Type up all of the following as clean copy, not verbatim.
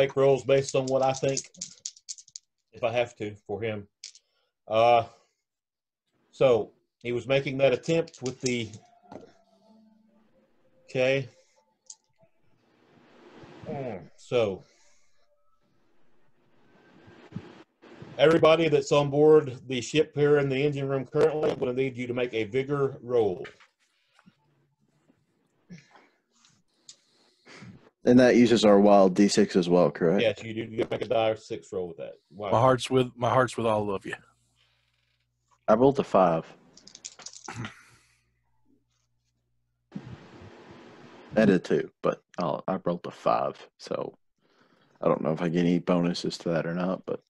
make rolls based on what I think, if I have to, for him. So he was making that attempt with the. Okay. So everybody that's on board the ship here in the engine room currently, I'm going to need you to make a vigor roll. And that uses our wild D6 as well, correct? Yes, you do. You make a die 6 roll with that. Wow. My heart's with all of you. I rolled a 5. I did too, but I rolled a 5, so I don't know if I get any bonuses to that or not, but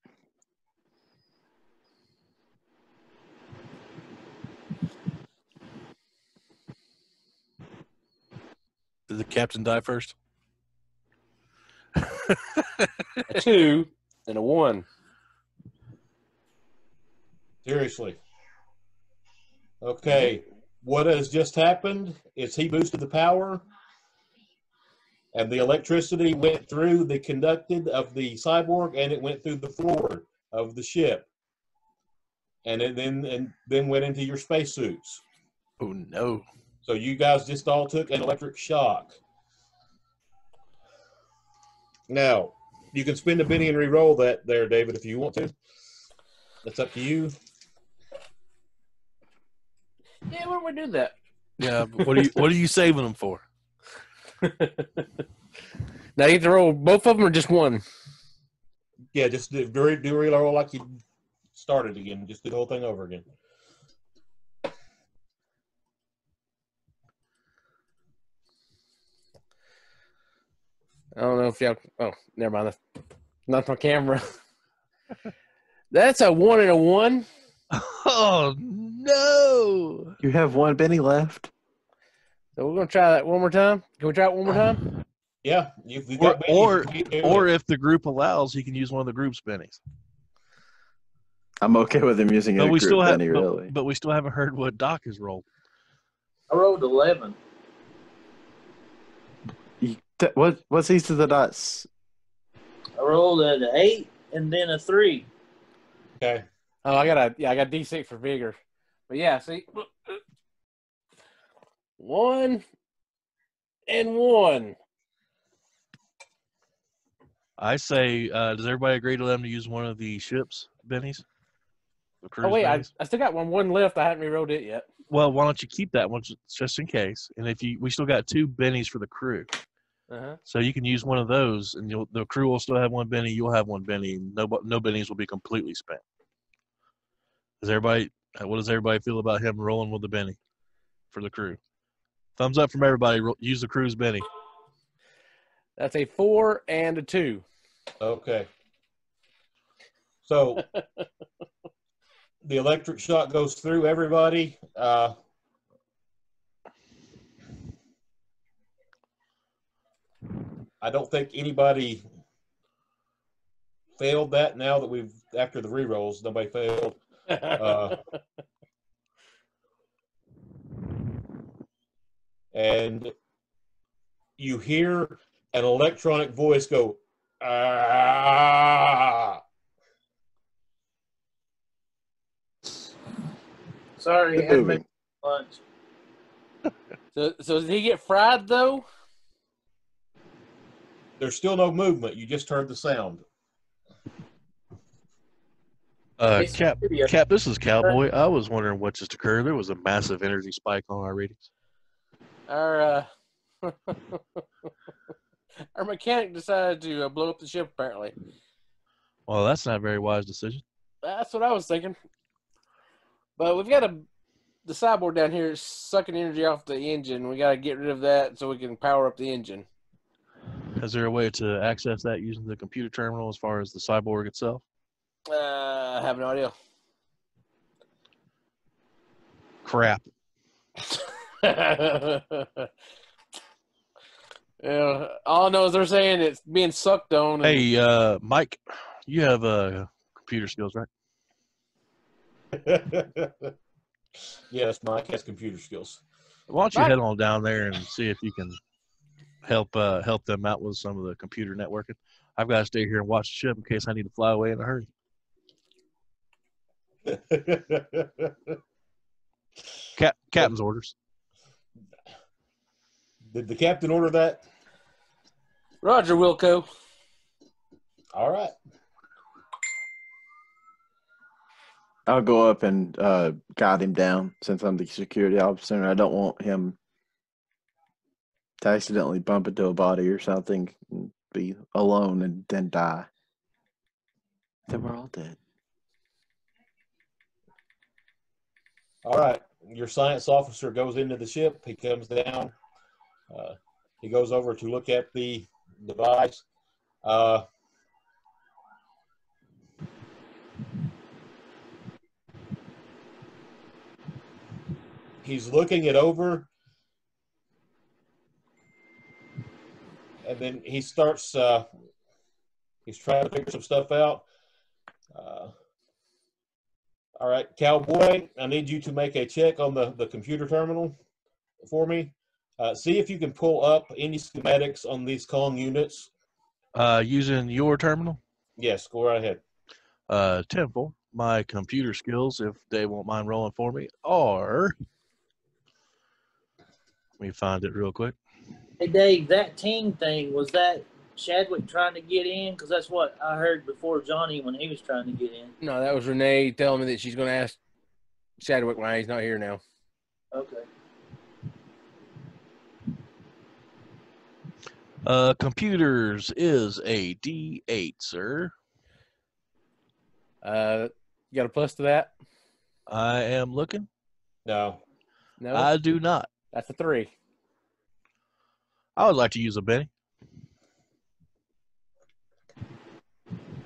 Did the captain die first? A 2 and a 1. Seriously. Okay. What has just happened is he boosted the power, and the electricity went through the conducted of the cyborg, and it went through the floor of the ship, and it then went into your spacesuits. Oh no! So you guys just all took an electric shock. Now you can spend a Benny and re-roll that there, David, if you want to. That's up to you. Yeah, why don't we do that? Yeah, but what are you saving them for? Now you get to roll both of them or just one? Yeah, just do re-roll like you started again. Just do the whole thing over again. I don't know if y'all. Oh, never mind. Not my camera. That's a 1 and a 1. Oh no! you have one Benny left. So we're gonna try that one more time. Can we try it one more time? Yeah, you've got Or if the group allows, he can use one of the group's bennies. I'm okay with him using a group Benny, but, really. but we still haven't heard what Doc has rolled. I rolled 11. What's each of the dots? I rolled an 8 and then a 3. Okay. Oh, I got D6 for vigor. But yeah, see, 1 and 1. I say, does everybody agree to let him to use one of the ship's bennies? The crew's Oh wait, bennies? I still got one left. I haven't re-rolled it yet. Well, why don't you keep that one just in case? And we still got 2 bennies for the crew, so you can use one of those, and the crew will still have one benny. You'll have one benny. And no bennies will be completely spent. What does everybody feel about him rolling with the benny for the crew? Thumbs up from everybody. Use the crew's benny. That's a 4 and a 2. Okay. So the electric shock goes through everybody. I don't think anybody failed that. Now that after the re-rolls, nobody failed. And you hear an electronic voice go, "Ah!" Sorry, had to make lunch. So did he get fried though? There's still no movement. You just heard the sound. Cap, this is Cowboy. I was wondering what just occurred. There was a massive energy spike on our readings. Our our mechanic decided to blow up the ship. Apparently, Well, that's not a very wise decision. that's what I was thinking. But we've got the cyborg down here is sucking energy off the engine. We got to get rid of that so we can power up the engine. Is there a way to access that using the computer terminal as far as the cyborg itself? I have no idea. Crap. Yeah, all I know is they're saying it's being sucked on. Hey, Mike, you have computer skills, right? Yes, Mike has computer skills. Why don't you Mike. head on down there and see if you can help them out with some of the computer networking? I've got to stay here and watch the ship in case I need to fly away in a hurry. Captain's orders. Did the captain order that? Roger, Wilco. All right. I'll go up and guide him down since I'm the security officer, and I don't want him to accidentally bump into a body or something and be alone and then die. Then we're all dead. All right. Your science officer goes into the ship. He comes down. He goes over to look at the device. He's looking it over. And then he starts, he's trying to figure some stuff out. All right, Cowboy, I need you to make a check on the computer terminal for me. See if you can pull up any schematics on these Kong units. Using your terminal? Yes, go right ahead. Temple, my computer skills, if they won't mind rolling for me, are... Let me find it real quick. Hey, Dave, that team thing, was that Chadwick trying to get in? Because that's what I heard before Johnny when he was trying to get in. No, that was Renee telling me that she's going to ask Chadwick why he's not here now. Okay. Computers is a D8, sir. You got a plus to that? I am looking. No. No, I do not. that's a 3. I would like to use a Benny.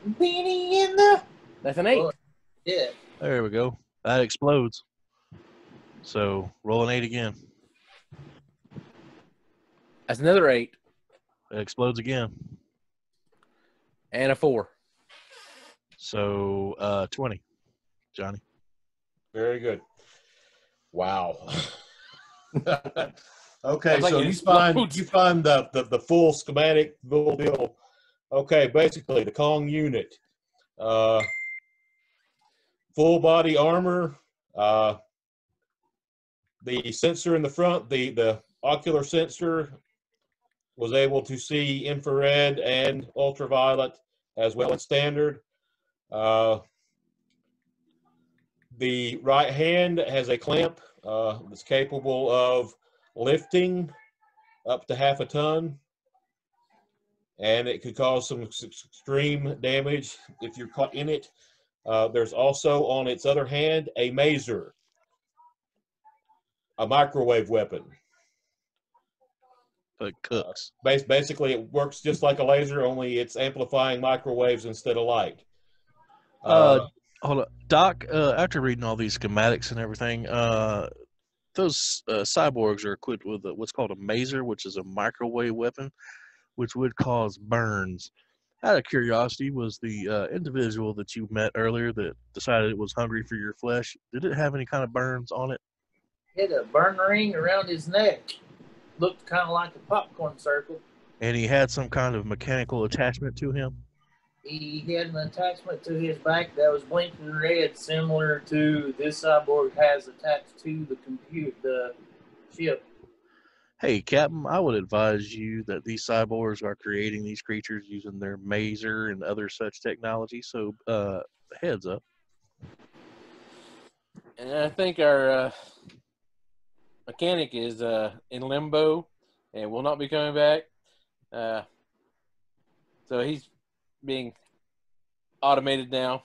Benny in the... That's an 8. Oh, yeah. There we go. That explodes. So roll an 8 again. That's another 8. It explodes again. And a 4. So 20, Johnny. Very good. Wow. Okay, Sounds like so it you find explodes. the full schematic, full deal. Okay, basically the Kong unit, full body armor, the sensor in the front, the ocular sensor was able to see infrared and ultraviolet as well as standard. The right hand has a clamp that's capable of lifting up to half a ton, and it could cause some extreme damage if you're caught in it. There's also on its other hand a maser, a microwave weapon. It cooks. Basically, it works just like a laser, only it's amplifying microwaves instead of light. Hold on. Doc, after reading all these schematics and everything, those cyborgs are equipped with what's called a maser, which is a microwave weapon, which would cause burns. Out of curiosity, was the individual that you met earlier that decided it was hungry for your flesh, did it have any kind of burns on it? He had a burn ring around his neck. Looked kind of like a popcorn circle. And he had some kind of mechanical attachment to him? He had an attachment to his back that was blinking red, similar to this cyborg has attached to the ship. Hey, Captain, I would advise you that these cyborgs are creating these creatures using their maser and other such technology, so heads up. And I think our mechanic is in limbo and will not be coming back. So he's being automated now.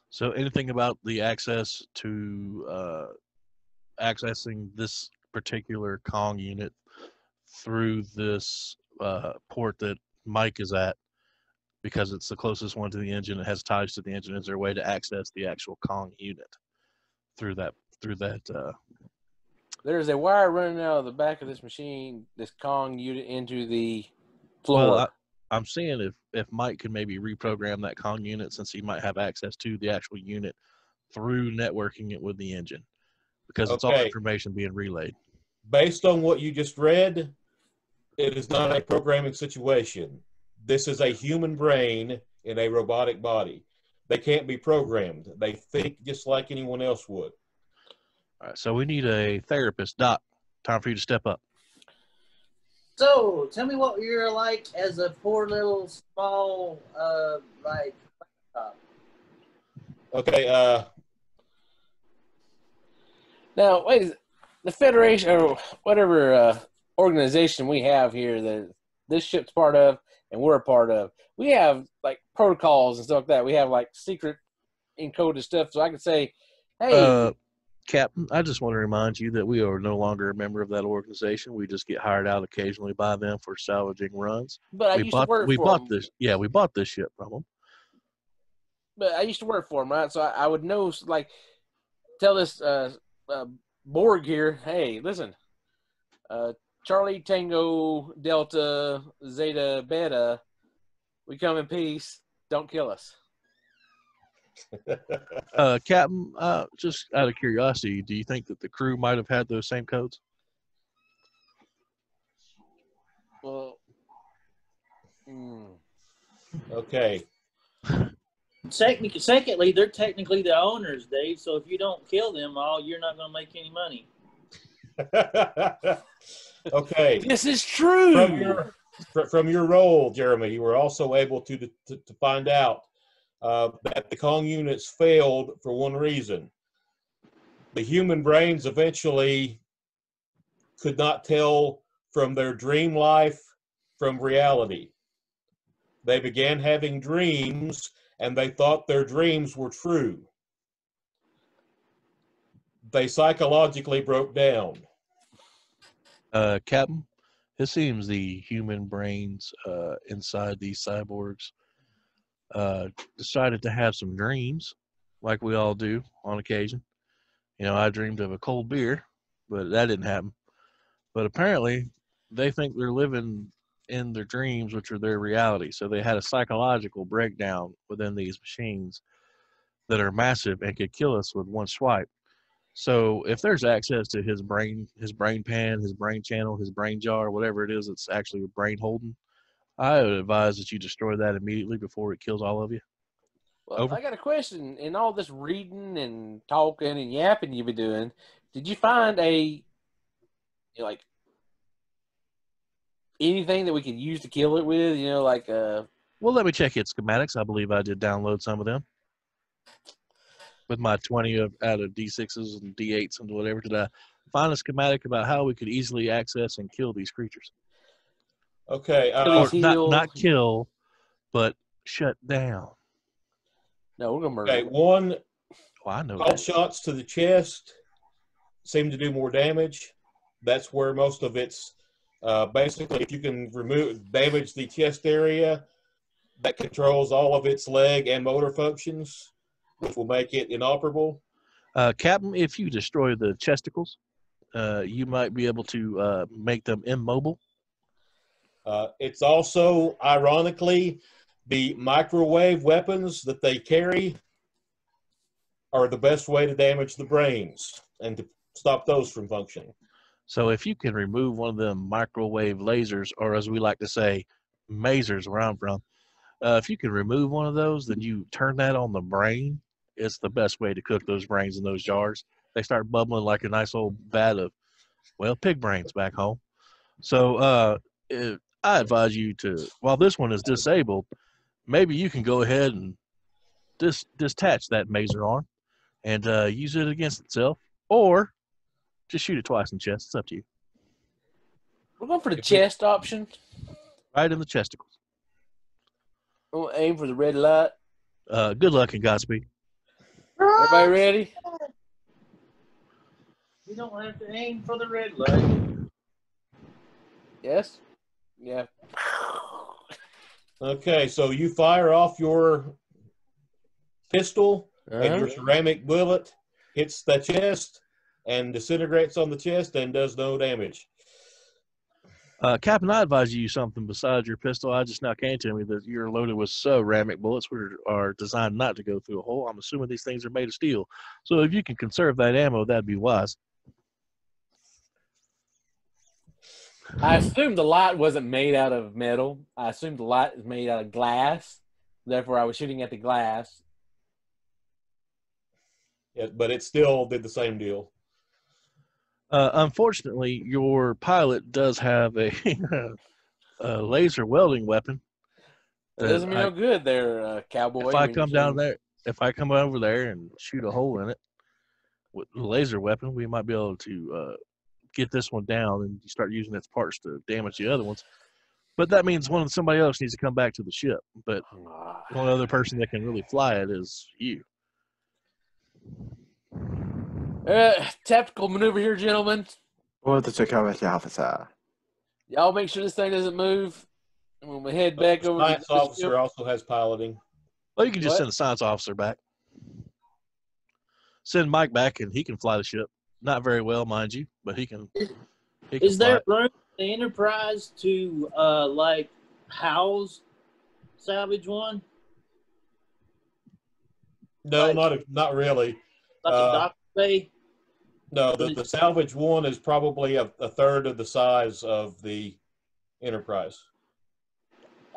So anything about the access to accessing this particular Kong unit through this port that Mike is at, because it's the closest one to the engine, it has ties to the engine, is there a way to access the actual Kong unit through that There's a wire running out of the back of this machine, this Kong unit, into the floor. Well, I'm seeing if Mike can maybe reprogram that Kong unit, since he might have access to the actual unit through networking it with the engine, because it's all Okay. information being relayed. Based on what you just read, It is not a programming situation. This is a human brain in a robotic body. They can't be programmed. They think just like anyone else would. All right, so we need a therapist. Doc, time for you to step up. So, tell me what you're like as a poor little small, like, Okay, Now, wait, the Federation or whatever organization we have here that this ship's part of and we're a part of, we have like protocols and stuff like that. We have like secret encoded stuff. So I could say, hey, Captain, I just want to remind you that we are no longer a member of that organization. We just get hired out occasionally by them for salvaging runs. but I used to work for them. Yeah, we bought this ship from them. But I used to work for them, right? So I would know, like, tell this Borg here, hey, listen, Charlie Tango Delta Zeta Beta, we come in peace. Don't kill us. Captain, just out of curiosity, do you think that the crew might have had those same codes? Well, okay. Secondly, they're technically the owners, Dave. So if you don't kill them all, you're not going to make any money. Okay. this is true. From your role, Jeremy, you were also able to find out that the Kong units failed for one reason. The human brains eventually could not tell from their dream life from reality. They began having dreams, and they thought their dreams were true. They psychologically broke down. Captain, it seems the human brains inside these cyborgs decided to have some dreams, like we all do on occasion. You know, I dreamed of a cold beer, but that didn't happen. But apparently, they think they're living in their dreams, which are their reality. So they had a psychological breakdown within these machines that are massive and could kill us with one swipe. So if there's access to his brain pan, his brain channel, his brain jar, whatever it is that's actually brain holding, I would advise that you destroy that immediately before it kills all of you. Well, Over. I got a question. In all this reading and talking and yapping you've been doing, did you find like anything that we could use to kill it with? You know, like Well, let me check its schematics. I believe I did download some of them. With my 20 out of D6s and D8s and whatever, did I find a schematic about how we could easily access and kill these creatures? Okay. Or not kill, but shut down. No, we're gonna murder. Okay. One. Oh, I know. Cold shots to the chest seem to do more damage. That's where most of its basically, if you can damage the chest area, that controls all of its leg and motor functions, which will make it inoperable. Captain, if you destroy the chesticles, you might be able to make them immobile. It's also, ironically, the microwave weapons that they carry are the best way to damage the brains and to stop those from functioning. So if you can remove one of them microwave lasers, or as we like to say, masers where I'm from, if you can remove one of those, then you turn that on the brain. It's the best way to cook those brains in those jars. They start bubbling like a nice old vat of, well, pig brains back home. So I advise you to, while this one is disabled, maybe you can go ahead and detach that maser arm and use it against itself, or just shoot it twice in the chest. It's up to you. We're going for the chest option. Right in the chesticles. We'll aim for the red light. Good luck and Godspeed. Everybody ready? You don't have to aim for the red light. Yes? Yeah. Okay, so you fire off your pistol, and your ceramic bullet hits the chest and disintegrates on the chest and does no damage. Captain, I advise you use something besides your pistol. I just now came to me that you're loaded with ceramic bullets, which are designed not to go through a hole. I'm assuming these things are made of steel. So if you can conserve that ammo, that'd be wise. I assumed the light wasn't made out of metal. I assumed the light is made out of glass. Therefore, I was shooting at the glass. Yeah, but it still did the same deal. Unfortunately, your pilot does have a, a laser welding weapon. It doesn't mean no good there, cowboy. If I come down there, if I come over there and shoot a hole in it with the laser weapon, we might be able to get this one down and start using its parts to damage the other ones. But that means somebody else needs to come back to the ship. But the only other person that can really fly it is you. Tactical maneuver here, gentlemen. Or the security officer. Y'all make sure this thing doesn't move. And when we head back over, the science officer also has piloting. Well, you can just send a science officer back. Send Mike back, and he can fly the ship. Not very well, mind you, but he can. Is there room in the Enterprise to like house Salvage One? No, not really. Like a dock bay? No, the Salvage One is probably a third of the size of the Enterprise.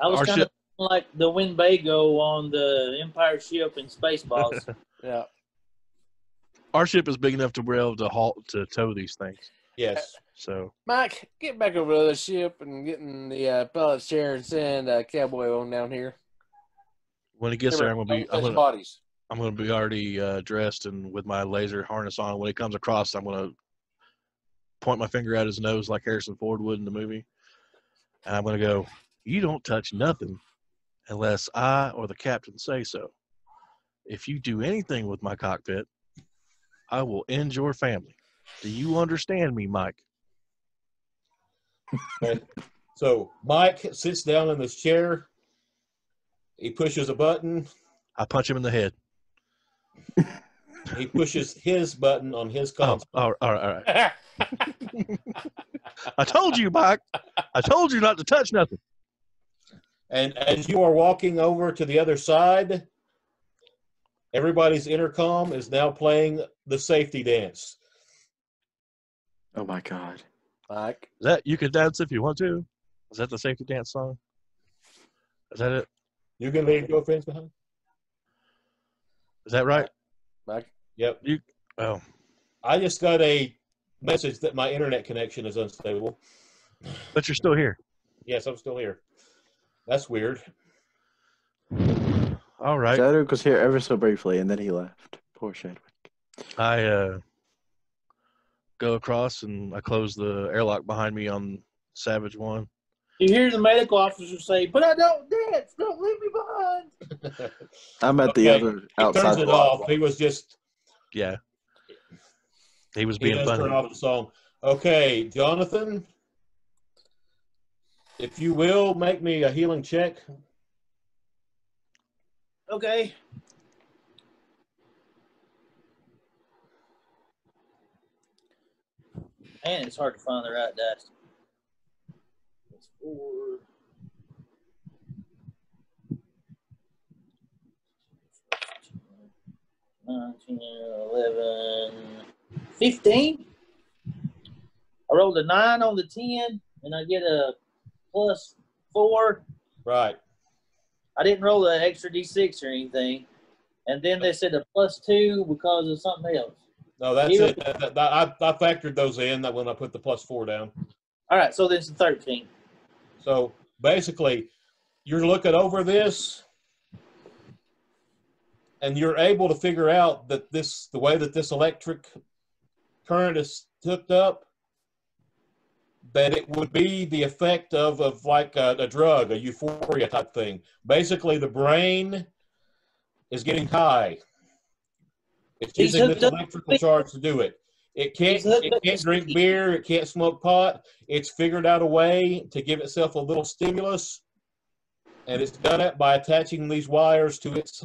I was kind of like the Winnebago on the Empire ship in Spaceballs. Yeah. Our ship is big enough to be able to tow these things. Yes. So, Mike, get back over to the ship and get in the pilot's chair and send Cowboy on down here. When he gets there, I'm gonna be already dressed and with my laser harness on. When he comes across, I'm gonna point my finger at his nose like Harrison Ford would in the movie, and I'm gonna go, "You don't touch nothing unless I or the captain say so. If you do anything with my cockpit, I will end your family. Do you understand me, Mike?" Okay. So Mike sits down in this chair. He pushes a button. I punch him in the head. He pushes his button on his console. Oh, all right. I told you, Mike. I told you not to touch nothing. And as you are walking over to the other side, everybody's intercom is now playing the safety dance. Oh my God. Mike. Is that You Can Dance If You Want To? Is that the safety dance song? Is that it? You can leave your friends behind? Is that right? Mike? Yep. Oh. I just got a message that my internet connection is unstable. But you're still here. Yes, I'm still here. That's weird. All right. Chadwick was here ever so briefly, and then he left. Poor Chadwick. I go across and I close the airlock behind me on Savage One. You hear the medical officer say, "But I don't dance. Don't leave me behind." I'm at the other outside. He turns it off. He was just. Yeah. He was being funny. Turn off the song. Okay, Jonathan, if you will, make me a healing check. Okay. Man, it's hard to find the right dice. It's 4. 9, 10, 11, 15. I rolled a 9 on the 10, and I get a +4. Right. I didn't roll an extra D6 or anything. And then they said a +2 because of something else. No, that's it. I factored those in that when I put the +4 down. All right, so this is 13. So basically, you're looking over this, and you're able to figure out that the way that this electric current is hooked up, that it would be the effect of like a drug, a euphoria type thing. Basically, the brain is getting high. It's using this electrical charge to do it. It can't drink beer. It can't smoke pot. It's figured out a way to give itself a little stimulus, and it's done it by attaching these wires to its.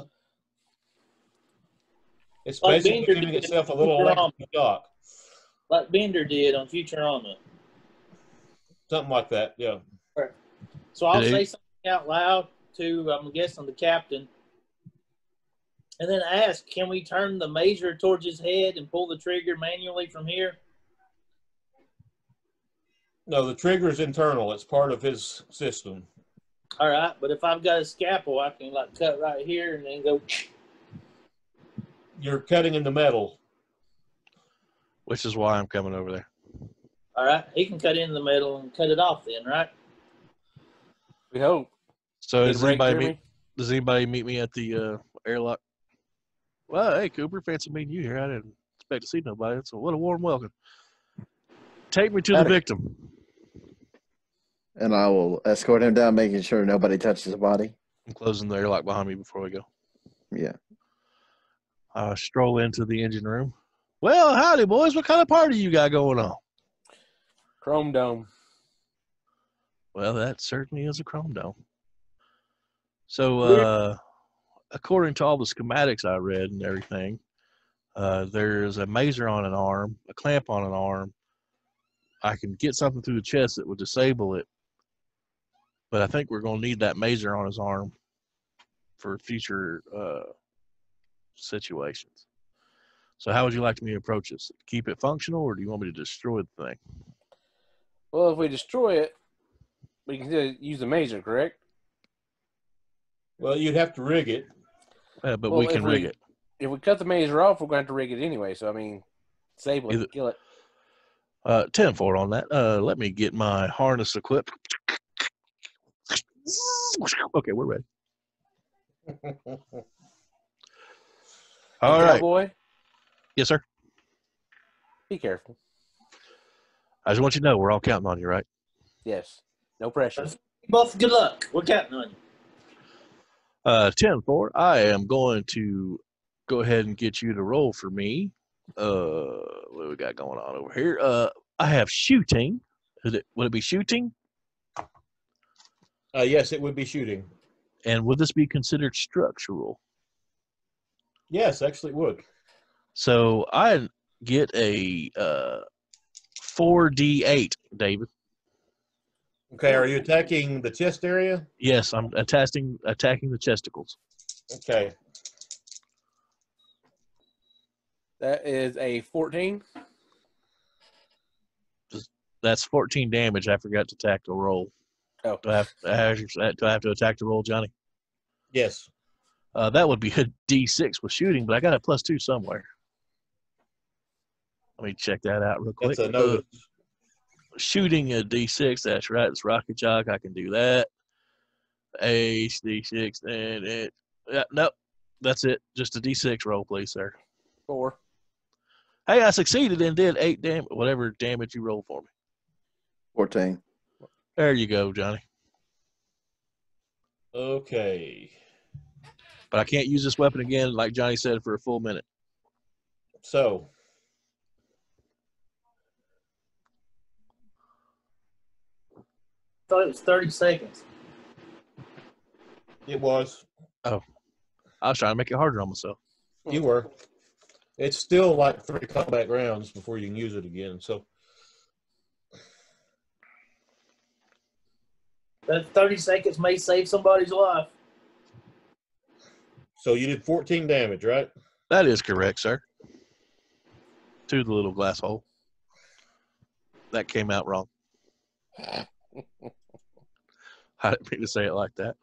It's Like basically Bender giving did itself a little electric shock. Like Bender did on Futurama. Something like that, yeah. So I'll say something out loud to, I'm guessing, the captain. And then ask, can we turn the mazer towards his head and pull the trigger manually from here? No, the trigger's internal. It's part of his system. All right, but if I've got a scalpel, I can like cut right here and then go. You're cutting into metal. Which is why I'm coming over there. All right, he can cut in the metal and cut it off then, right? We hope. So Did does Ray anybody hear meet, me? does anybody meet me at the airlock? Well, hey, Cooper, fancy meeting you here. I didn't expect to see nobody, so what a warm welcome. Take me to the Howdy. victim. And I will escort him down, making sure nobody touches the body. I'm closing the airlock behind me before we go. Yeah. I stroll into the engine room. Well, howdy, boys. What kind of party you got going on? Chrome Dome. Well, that certainly is a chrome dome. So, according to all the schematics I read and everything, there's a mazer on an arm, a clamp on an arm. I can get something through the chest that would disable it, but I think we're going to need that mazer on his arm for future situations. So how would you like me to approach this? Keep it functional, or do you want me to destroy the thing? Well, if we destroy it, we can still use the mazer, correct? Well, you'd have to rig it. But Well, we can if rig it. If we cut the mazer off, we're going to have to rig it anyway. So, I mean, disable Either- it, kill it. 10-4 on that. Let me get my harness equipped. Okay, we're ready. All Hey, right. Cowboy, Yes, sir. be careful. I just want you to know we're all counting on you, right? Yes. No pressure. Both good luck. We're counting on you. 10-4. I am going to go ahead and get you to roll for me. What do we got going on over here? I have shooting. Would it be shooting? Yes, it would be shooting. And would this be considered structural? Yes, actually it would. So I get a 4d8, David. Okay, are you attacking the chest area? Yes, I'm attacking the chesticles. Okay. That is a 14. That's 14 damage. I forgot to attack the roll. Oh. Do I have to attack the roll, Johnny? Yes. That would be a D6 with shooting, but I got a +2 somewhere. Let me check that out real quick. That's a notice. Shooting a D6, that's right. It's Rocket Jock. I can do that. Ace, D6, and it. Yeah, nope. That's it. Just a D6 roll, please, sir. 4. Hey, I succeeded and did 8 damage, whatever damage you rolled for me. 14. There you go, Johnny. Okay. But I can't use this weapon again, like Johnny said, for a full minute. So. I thought it was 30 seconds. It was. I was trying to make it harder on myself. You were. It's still like 3 combat rounds before you can use it again. So. That 30 seconds may save somebody's life. So you did 14 damage, right? That is correct, sir. To the little glass hole. That came out wrong. I didn't mean to say it like that.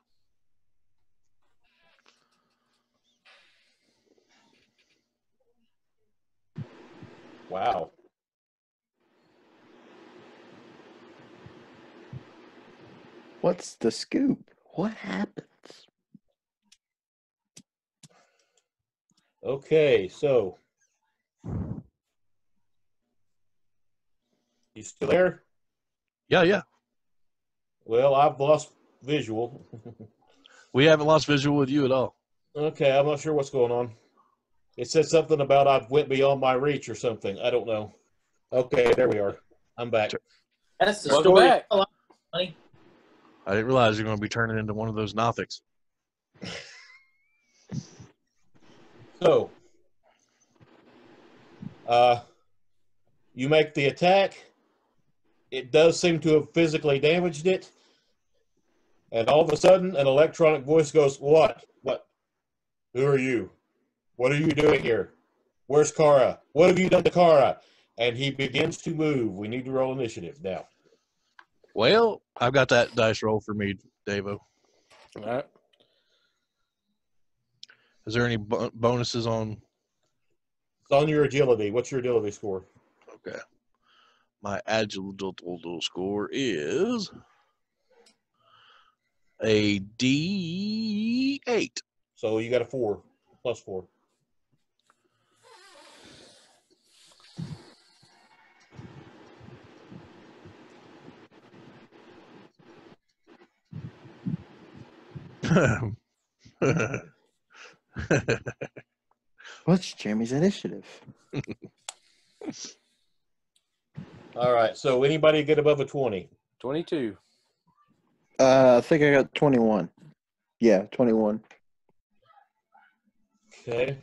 Wow. What's the scoop? What happens? Okay, so. You still there? Yeah. Well, I've lost visual. We haven't lost visual with you at all. Okay, I'm not sure what's going on. It said something about I've went beyond my reach or something. I don't know. Okay, there we are. I'm back. That's the Welcome story. back. Honey. I didn't realize you're going to be turning into one of those Nothics. So, you make the attack. It does seem to have physically damaged it. And all of a sudden, an electronic voice goes, "What? What? Who are you? What are you doing here? Where's Kara? What have you done to Kara?" And he begins to move. We need to roll initiative now. Well, I've got that dice roll for me, Davo. All right. Is there any bonuses on? It's on your agility. What's your agility score? Okay. My agility score is a D8. So you got a 4, +4. What's Jeremy's initiative? All right. So anybody get above a 20? 22. I think I got 21. Yeah, 21. Okay.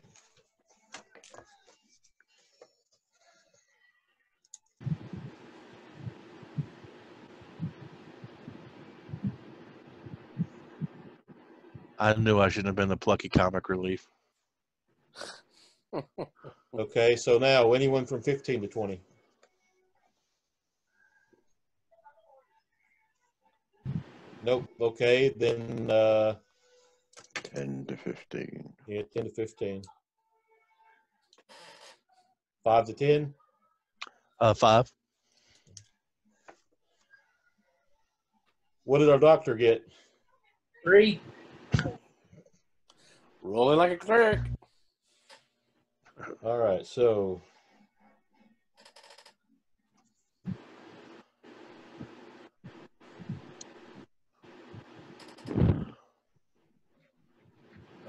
I knew I shouldn't have been the plucky comic relief. Okay. So now anyone from 15 to 20? Nope. Okay. Then 10 to 15. yeah, 10 to 15. 5 to 10? 5. What did our doctor get? 3. Rolling like a cleric. All right. So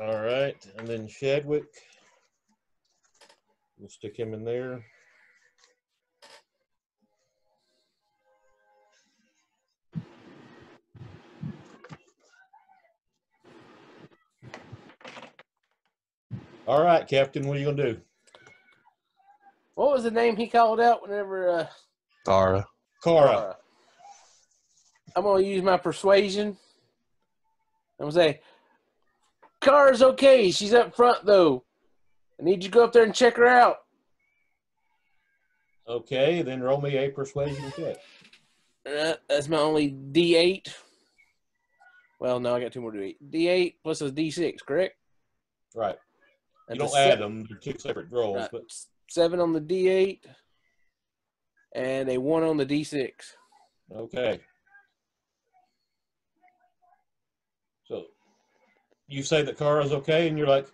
all right. And then Shadwick. We'll stick him in there. All right, Captain. What are you gonna do? What was the name he called out whenever? Tara. Kara. I'm gonna use my persuasion. I'm gonna say, Kara's okay. She's up front though. I need you to go up there and check her out. Okay, then roll me a persuasion check. That's my only D8. Well, no, I got 2 more D8. D8 plus a D6, correct? Right. You That's don't a add them; they're 2 separate rolls. Right. But 7 on the D8 and a 1 on the D6. okay. So you say that Kara's okay, and you're like,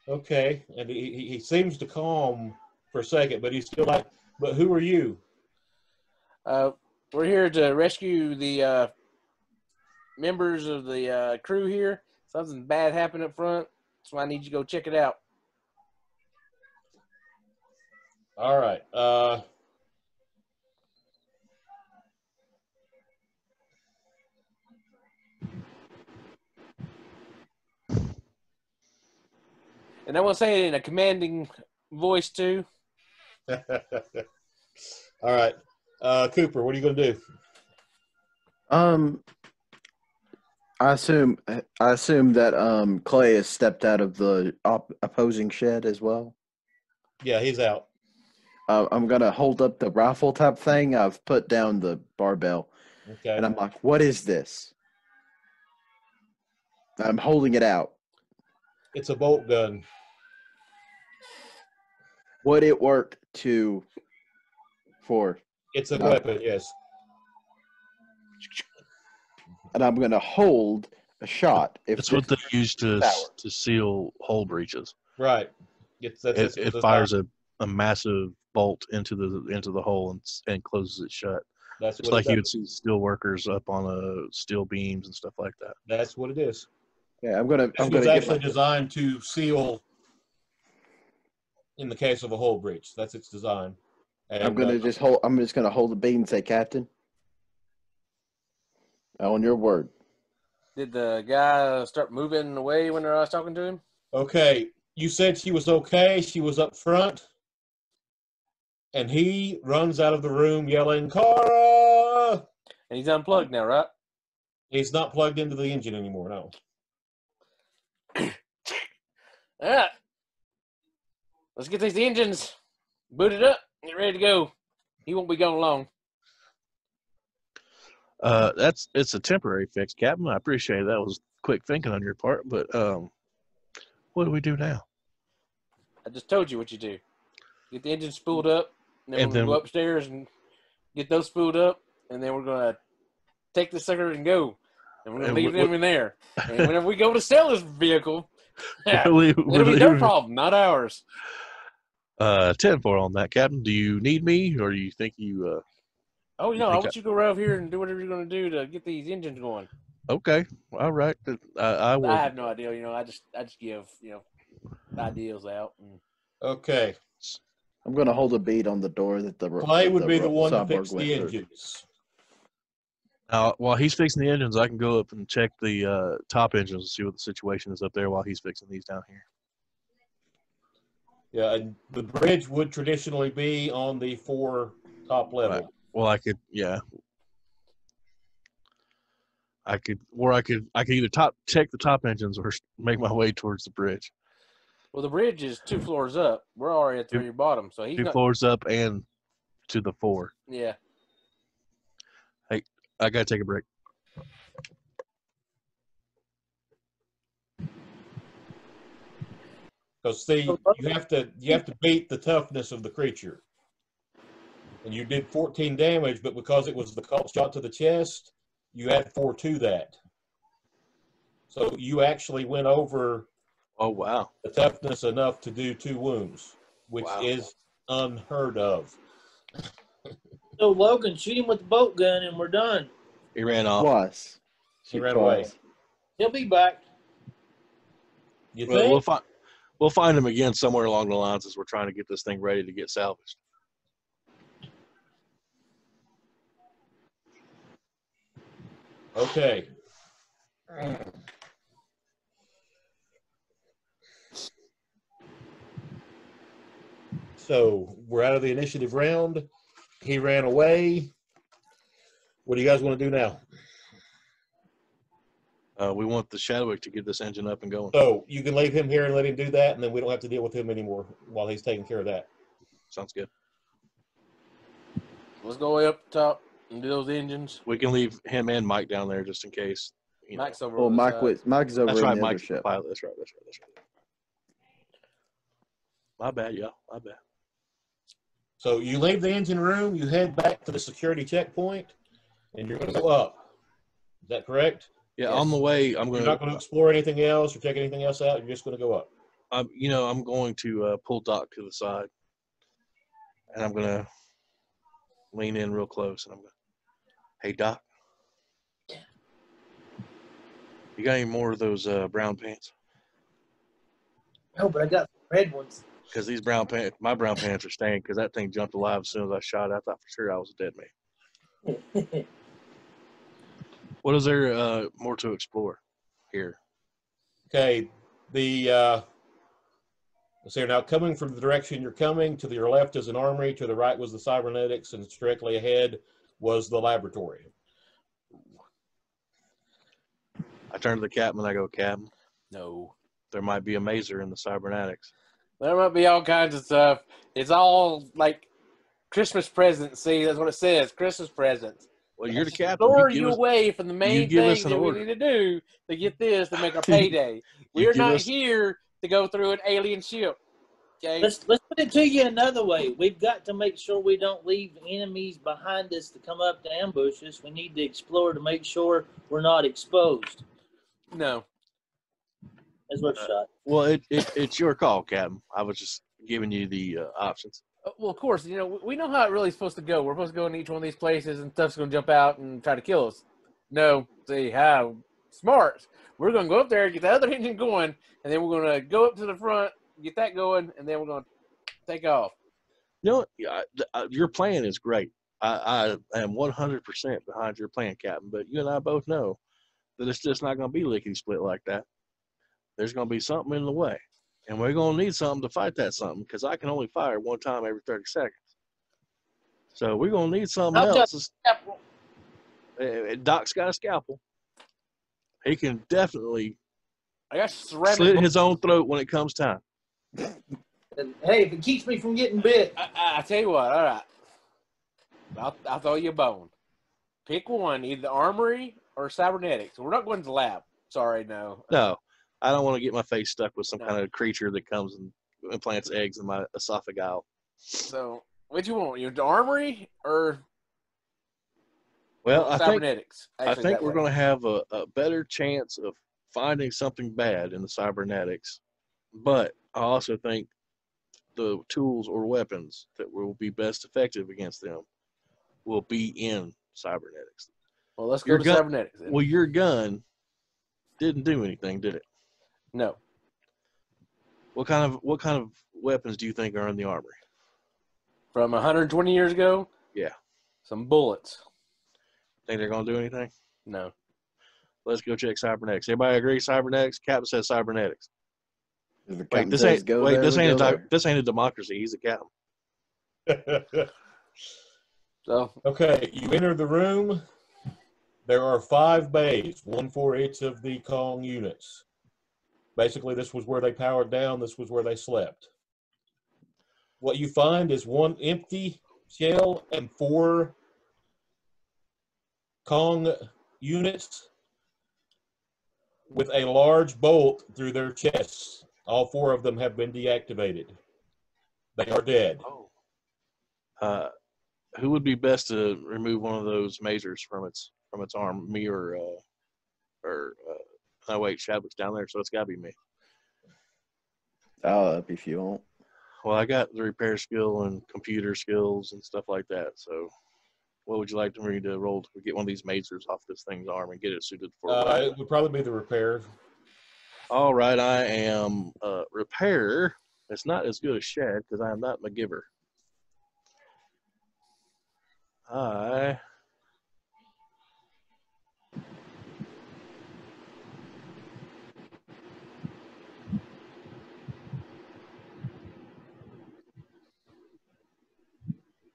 okay, and he seems to calm for a second, but he's still like, but who are you? We're here to rescue the members of the crew here. Something bad happened up front, so I need you to go check it out. All right. And I want to say it in a commanding voice too. All right. Cooper, what are you going to do? I assume that Clay has stepped out of the opposing shed as well. Yeah, he's out. I'm gonna hold up the rifle type thing. I've put down the barbell, Okay. and I'm like, "What is this?" I'm holding it out. It's a bolt gun. Would it work for? It's a weapon, yes. And I'm gonna hold a shot. If It's what they use to power. seal hole breaches. Right. It fires a massive bolt into the hole and closes it shut. That's Just what like it you would does. see steel workers up on steel beams and stuff like that. That's what it is. Yeah, I'm gonna This was get actually designed to seal in the case of a hole breach. That's its design. And, I'm just gonna hold the beam and say, "Captain, on your word." Did the guy start moving away when I was talking to him? okay, you said she was okay. She was up front. And he runs out of the room yelling, Kara! And he's unplugged now, right? He's not plugged into the engine anymore, no. All right. Let's get these engines booted up and get ready to go. He won't be gone long. It's a temporary fix, Captain. I appreciate it. That was quick thinking on your part, but what do we do now? I just told you what you do. Get the engine spooled up, and then And we're going to then- go upstairs and get those spooled up, and then we're going to take the sucker and go. And we're going to And leave what- them in there. And whenever we go to sell this vehicle, We're it'll be their problem, not ours. 10-4 on that, Captain. Do you need me, or do you think you? Oh, You no, I think want you to go around here and do whatever you're going to do to get these engines going. Okay, all right. I will. I have no idea. I just give, ideas out. And Okay. I'm going to hold a bead on the door that the Clay would be the one to cyborg fix went the through. engines. While he's fixing the engines, I can go up and check the top engines and see what the situation is up there while he's fixing these down here. Yeah, and the bridge would traditionally be on the 4 top level. Right. Well, I could either check the top engines or make my way towards the bridge. well, the bridge is 2 floors up. We're already at the Two- very bottom, so he's 2 not. floors up and to the 4. Yeah. I gotta take a break. Because see, you have to beat the toughness of the creature. And you did 14 damage, but because it was the cult shot to the chest, you add 4 to that. So you actually went over Oh wow! the toughness enough to do 2 wounds, which Wow. is unheard of. So Logan, shoot him with the bolt gun, and we're done. He ran off. Twice. He ran away. He'll be back. You Well, think? we'll find him again somewhere along the lines as we're trying to get this thing ready to get salvaged. Okay. So we're out of the initiative round. He ran away. What do you guys want to do now? We want the Shadowwick to get this engine up and going. So you can leave him here and let him do that, and then we don't have to deal with him anymore while he's taking care of that. Sounds good. Let's go way up top and do those engines. We can leave him and Mike down there just in case. You know. Mike's over. Well, on the Mike side. is over That's in right, the Mike's other the ship. pilot. That's right. My bad, y'all. My bad. So you leave the engine room, you head back to the security checkpoint, and you're going to go up. Is that correct? Yeah, Yes. on the way, I'm You're going not going to explore anything else or check anything else out. You're just going to go up. I'm going to pull Doc to the side, and I'm going to lean in real close, and I'm going, "Hey, Doc, you got any more of those brown pants? No, but I got red ones. Because these my brown pants are stained because that thing jumped alive as soon as I shot it. I thought for sure I was a dead man." What is there more to explore here? Okay, let's see, now coming from the direction you're coming, to your left is an armory, to the right was the cybernetics, and directly ahead was the laboratory. I turn to the captain and I go, "Captain, No. there might be a mazer in the cybernetics." There might be all kinds of stuff. It's all like Christmas presents. See, that's what it says. Christmas presents. Well, you're the captain. Lure give you us- away from the main give us thing an that we order. need to do to get this to make our payday. We're give not us- here to go through an alien ship. Okay. Let's put it to you another way. We've got to make sure we don't leave enemies behind us to come up to ambush us. We need to explore to make sure we're not exposed. No. That's what shot. Well, it's your call, Captain. I was just giving you the options. Well, of course, we know how it really is supposed to go. We're supposed to go in each one of these places and stuff's going to jump out and try to kill us. No. See, how smart. We're going to go up there, get the other engine going, and then we're going to go up to the front, get that going, and then we're going to take off. You know, your plan is great. I am 100% behind your plan, Captain. But you and I both know that it's just not going to be lickety split like that. There's going to be something in the way, and we're going to need something to fight that something because I can only fire one time every 30 seconds. So we're going to need something I'll else. Doc's got a scalpel. He can definitely I got ceramic. slit his own throat when it comes time. And, hey, if it keeps me from getting bit, I tell you what, all right. I'll throw you a bone. Pick one, either the Armory or Cybernetics. We're not going to the lab. Sorry, no. No, I don't want to get my face stuck with some No. kind of creature that comes and implants eggs in my esophagus. So, what you want? You the Armory or Well, I think Cybernetics? we're going to have a better chance of finding something bad in the cybernetics, but I also think the tools or weapons that will be best effective against them will be in cybernetics. Well, let's go Your to gun- Cybernetics then. Well, your gun didn't do anything, did it? No. What kind of weapons do you think are in the armory? From 120 years ago? Yeah. Some bullets. Think they're going to do anything? No. Let's go check cybernetics. Everybody agree cybernetics? Captain says cybernetics. If the Wait, captain this says ain't go wait, there, this we ain't go a there. this ain't a democracy. He's a captain. So, Okay, you enter the room. There are 5 bays, one for each of the Kong units. Basically, this was where they powered down. This was where they slept. What you find is 1 empty shell and 4 Kong units with a large bolt through their chests. All 4 of them have been deactivated. They are dead. Who would be best to remove one of those masers from its arm? Me or no, wait, Shadwick's down there, so it's got to be me. I'll up if you want. Well, I got the repair skill and computer skills and stuff like that. So, what would you like me to roll to get one of these masers off this thing's arm and get it suited for? It would probably be the repair. All right, I am repair. It's not as good as Shad because I am not McGiver.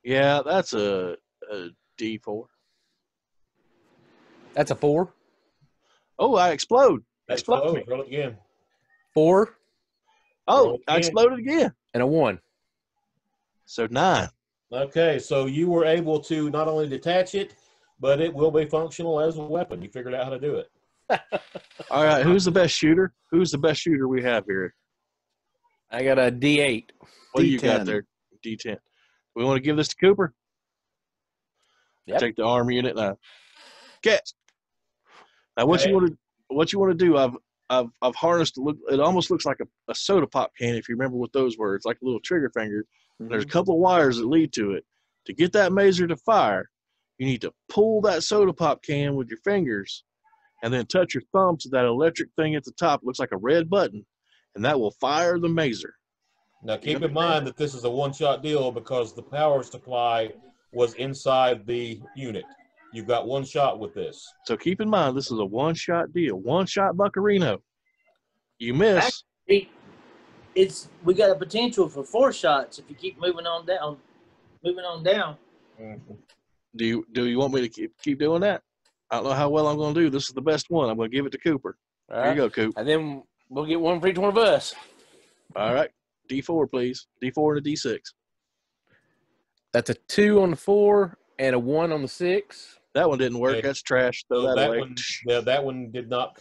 Yeah, that's a D4. that's a 4. Oh, I explode. Explode. Explode. Roll it again. 4 Oh, Roll I again. exploded again. and a 1. So 9. Okay, so you were able to not only detach it, but it will be functional as a weapon. You figured out how to do it. All right, who's the best shooter? Who's the best shooter we have here? I got a D8. What do you got D10. there? D10. We want to give this to Cooper? Yep. Take the arm unit now. Catch. Now what Okay. you want to do, I've harnessed it almost looks like a soda pop can if you remember what those were. It's like a little trigger finger. There's a couple of wires that lead to it. To get that maser to fire, you need to pull that soda pop can with your fingers and then touch your thumb to that electric thing at the top. It looks like a red button, and that will fire the maser. Now, keep in mind that this is a one-shot deal because the power supply was inside the unit. You've got 1 shot with this. So keep in mind, this is a one-shot deal. One-shot Buccarino. You miss. We got a potential for 4 shots if you keep moving on down. Do you want me to keep doing that? I don't know how well I'm going to do. This is the best one. I'm going to give it to Cooper. All Here right. you go, Coop. And then we'll get one for each one of us. All right. D4, please. D4 and a D6. That's a 2 on the 4 and a 1 on the 6. That one didn't work. Okay. That's trash. Throw So that away. that one did not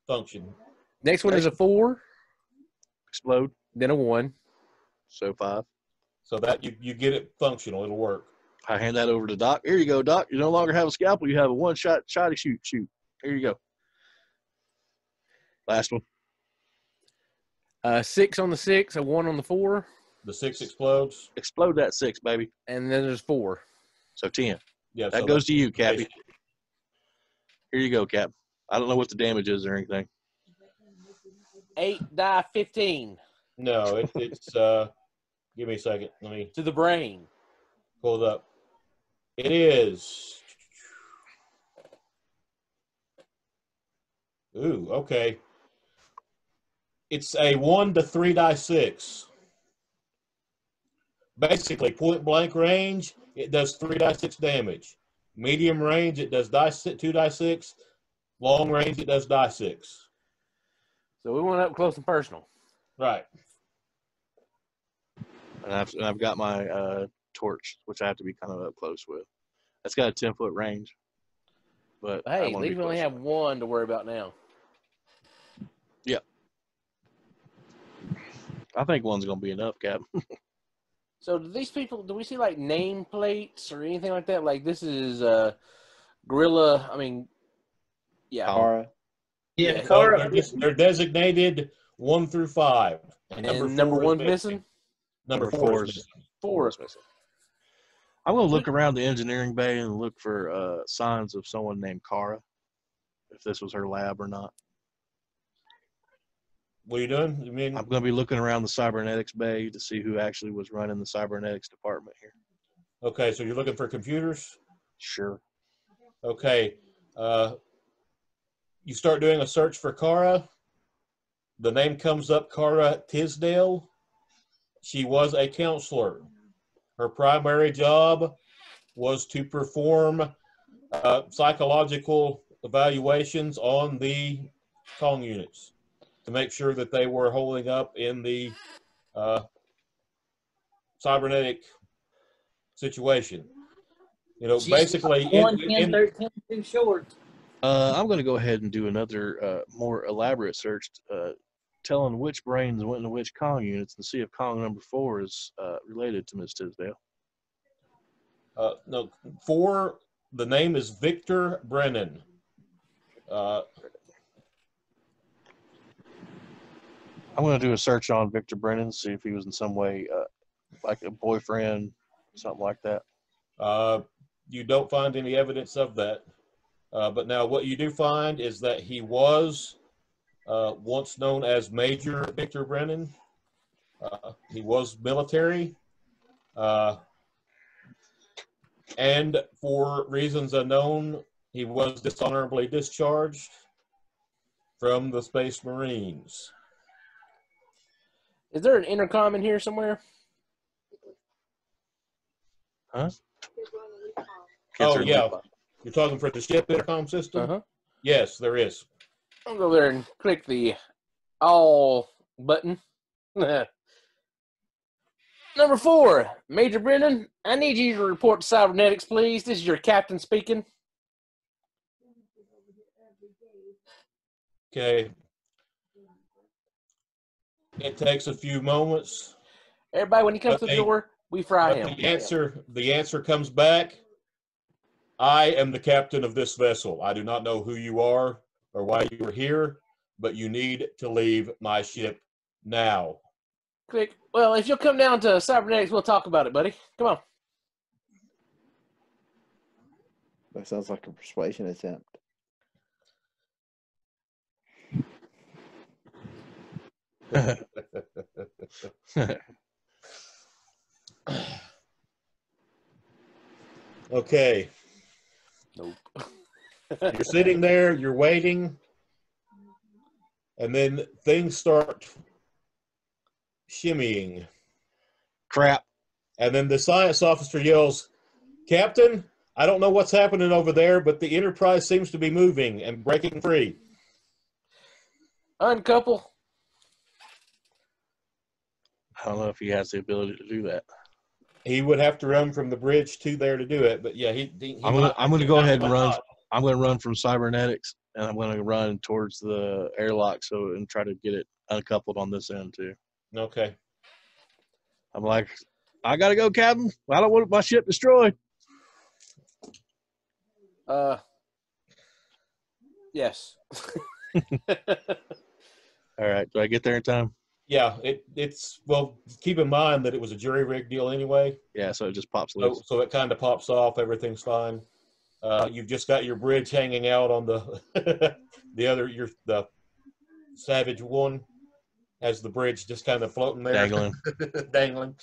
function. Next one is a 4, Explode. then a 1. So 5. So that you get it functional. It'll work. I hand that over to Doc. Here you go, Doc. You no longer have a scalpel. You have a one-shot shotty shoot. Here you go. Last one. 6 on the 6, a 1 on the 4, The 6 explodes. Explode that 6, baby. and then there's 4. So 10. Yeah, That so goes to you, Cappy. Here you go, Cap. I don't know what the damage is or anything. 8 die 15 No, it's give me a second. Let me to the brain. pull it up. It is. Ooh, okay. It's a 1 to 3 die 6. Basically, point blank range, it does 3 die 6 damage. Medium range, it does 2 die 6. Long range, it does die 6. So we went up close and personal. Right. And I've got my torch, which I have to be kind of up close with. That's got a 10-foot range. But Hey, I at want to least be we only close have enough. one to worry about now. I think one's going to be enough, Cap. So do these people, do we see like nameplates or anything like that? Like this is Gorilla, I mean, yeah. Kara. Yeah, Yeah. Kara. They're designated 1 through 5. And And number four is one's missing? Number Number 4 four is is- missing. 4. is missing. I'm going to look around the engineering bay and look for signs of someone named Kara, if this was her lab or not. What are you doing? You mean? I'm going to be looking around the cybernetics bay to see who actually was running the cybernetics department here. Okay, so you're looking for computers? Sure. Okay. You start doing a search for Kara. The name comes up, Kara Tisdale. She was a counselor. Her primary job was to perform psychological evaluations on the Kong units to make sure that they were holding up in the cybernetic situation. You know, She's basically, 1:10:13 too short. I'm going to go ahead and do another more elaborate search, telling which brains went into which Kong units and see if Kong number 4 is related to Miss Tisdale. no, 4. The name is Victor Brennan. I'm going to do a search on Victor Brennan, see if he was in some way like a boyfriend, something like that. You don't find any evidence of that. But now what you do find is that he was once known as Major Victor Brennan. He was military. And for reasons unknown, he was dishonorably discharged from the Space Marines. Is there an intercom in here somewhere? Huh? Oh, yeah. You're talking for the ship intercom system? Uh-huh. Yes, there is. I'll go there and click the all button. Number 4, Major Brennan, I need you to report to cybernetics, please. This is your captain speaking. Okay. It takes a few moments. Everybody, when he comes to the door, we fry him. The answer comes back. I am the captain of this vessel. I do not know who you are or why you are here, but you need to leave my ship now. Click. Well, if you'll come down to cybernetics, we'll talk about it, buddy. Come on. That sounds like a persuasion attempt. Okay. Nope. You're sitting there, you're waiting, and then things start shimmying. Crap. And then the science officer yells, "Captain, I don't know what's happening over there, but the Enterprise seems to be moving and breaking free." Uncouple. I don't know if he has the ability to do that. He would have to run from the bridge to there to do it, but yeah, I'm going to go ahead and run. I'm going to run from cybernetics, and I'm going to run towards the airlock and try to get it uncoupled on this end too. Okay. I'm like, I got to go, Captain. I don't want my ship destroyed. Yes. All right. Do I get there in time? Yeah, it's well, keep in mind that it was a jury rig deal anyway. Yeah, so it just pops loose. So it kind of pops off. Everything's fine. You've just got your bridge hanging out on the the Savage one has the bridge just kind of floating there, Dangling. dangling.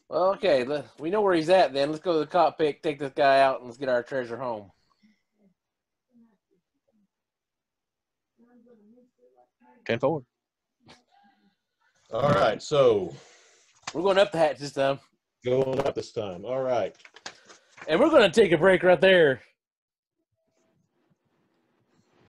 Well, okay, we know where he's at then. Let's go to the cockpit, take this guy out, and let's get our treasure home. Ten forward. All right, so We're going up the hatch this time. going up this time. All right. And we're going to take a break right there.